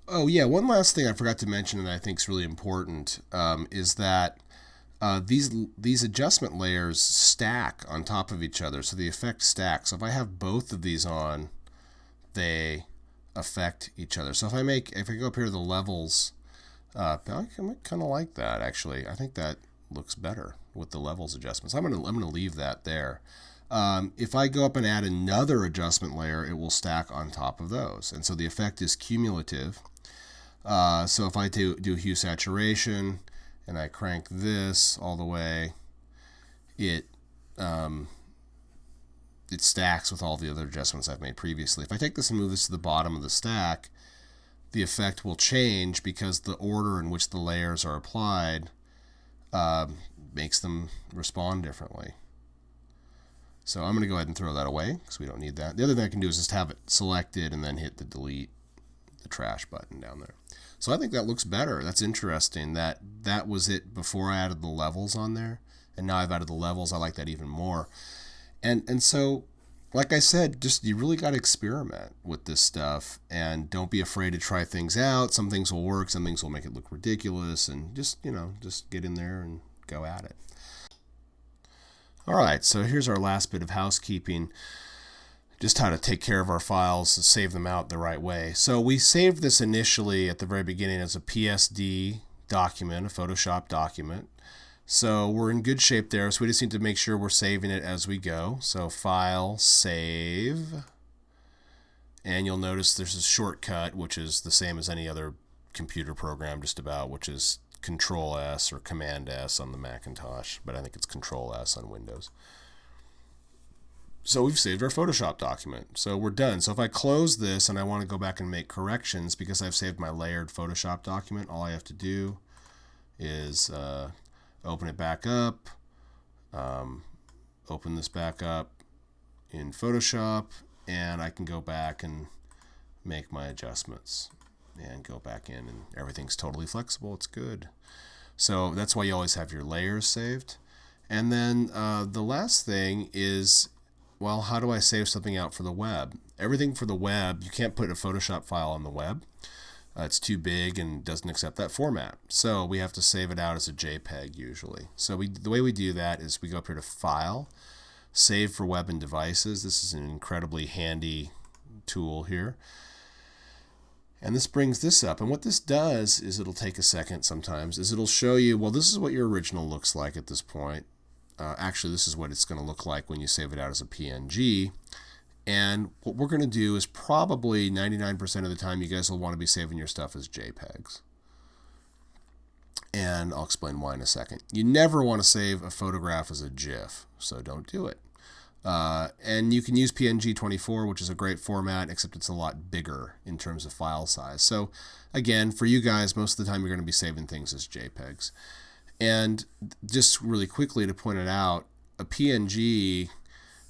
Oh yeah, one last thing I forgot to mention and I think is really important is that these adjustment layers stack on top of each other, so the effect stacks. So if I have both of these on, they affect each other. So if I go up here to the levels, I kind of like that actually. I think that looks better with the levels adjustments. I'm gonna leave that there. If I go up and add another adjustment layer, it will stack on top of those, and so the effect is cumulative. So if I do hue saturation and I crank this all the way, it it stacks with all the other adjustments I've made previously. If I take this and move this to the bottom of the stack, the effect will change because the order in which the layers are applied makes them respond differently. So I'm going to go ahead and throw that away because we don't need that. The other thing I can do is just have it selected and then hit the delete, the trash button down there. So I think that looks better. That's interesting. That was it before I added the levels on there, and now I've added the levels. I like that even more. And so, like I said, just you really got to experiment with this stuff, and don't be afraid to try things out. Some things will work, some things will make it look ridiculous, and just get in there and go at it. All right, so here's our last bit of housekeeping. Just how to take care of our files and save them out the right way. So we saved this initially at the very beginning as a PSD document, a Photoshop document. So we're in good shape there. So we just need to make sure we're saving it as we go. So File, Save. And you'll notice there's a shortcut, which is the same as any other computer program just about, which is Control S or Command S on the Macintosh. But I think it's Control S on Windows. So we've saved our Photoshop document. So we're done. So if I close this and I want to go back and make corrections because I've saved my layered Photoshop document, all I have to do is open it back up, open this back up in Photoshop, and I can go back and make my adjustments and go back in, and everything's totally flexible. It's good. So that's why you always have your layers saved. And then the last thing is, well, how do I save something out for the web? Everything for the web, you can't put a Photoshop file on the web. It's too big and doesn't accept that format. So we have to save it out as a JPEG usually. So the way we do that is we go up here to File, Save for Web and Devices. This is an incredibly handy tool here. And this brings this up. And what this does is it'll take a second sometimes, is it'll show you, well, this is what your original looks like at this point. Actually, this is what it's going to look like when you save it out as a PNG. And what we're going to do is probably 99% of the time you guys will want to be saving your stuff as JPEGs. And I'll explain why in a second. You never want to save a photograph as a GIF, so don't do it. And you can use PNG 24, which is a great format, except it's a lot bigger in terms of file size. So again, for you guys, most of the time you're going to be saving things as JPEGs. And just really quickly to point it out, a PNG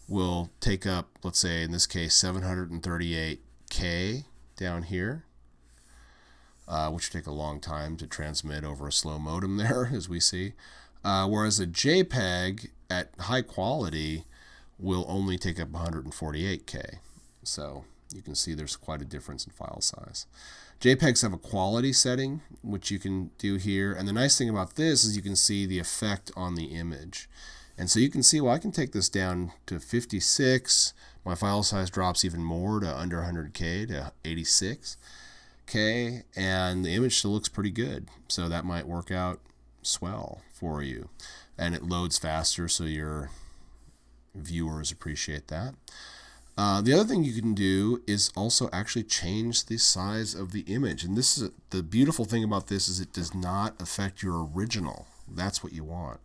will take up, let's say in this case, 738K down here, which will take a long time to transmit over a slow modem there, as we see. Whereas a JPEG at high quality will only take up 148K. So you can see there's quite a difference in file size. JPEGs have a quality setting, which you can do here. And the nice thing about this is you can see the effect on the image. And so you can see, well, I can take this down to 56. My file size drops even more to under 100K to 86K. And the image still looks pretty good. So that might work out swell for you. And it loads faster, so your viewers appreciate that. The other thing you can do is also actually change the size of the image. And this is the beautiful thing about this is it does not affect your original. That's what you want.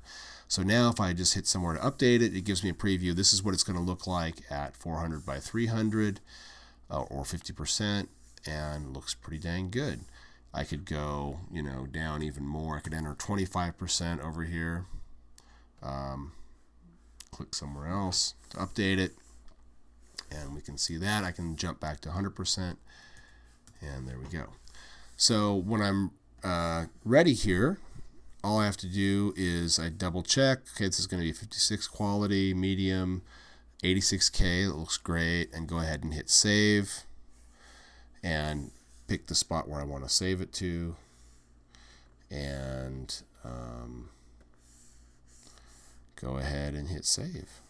So now if I just hit somewhere to update it, it gives me a preview. This is what it's going to look like at 400 by 300 or 50%, and looks pretty dang good. I could go, down even more. I could enter 25% over here. Click somewhere else to update it. And we can see that. I can jump back to 100%, and there we go. So when I'm ready here, all I have to do is I double check. Okay, this is going to be 56 quality, medium, 86K. That looks great. And go ahead and hit save. And pick the spot where I want to save it to, and go ahead and hit save.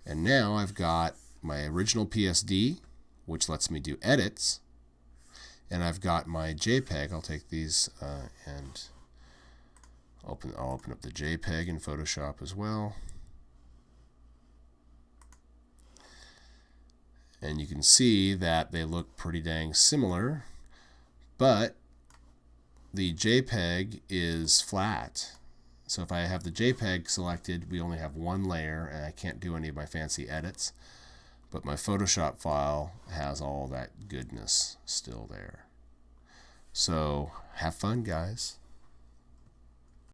And now I've got my original PSD, which lets me do edits, and I've got my JPEG. I'll take these and I'll open up the JPEG in Photoshop as well. And you can see that they look pretty dang similar, but the JPEG is flat. So if I have the JPEG selected, we only have one layer and I can't do any of my fancy edits. But my Photoshop file has all that goodness still there. So have fun, guys.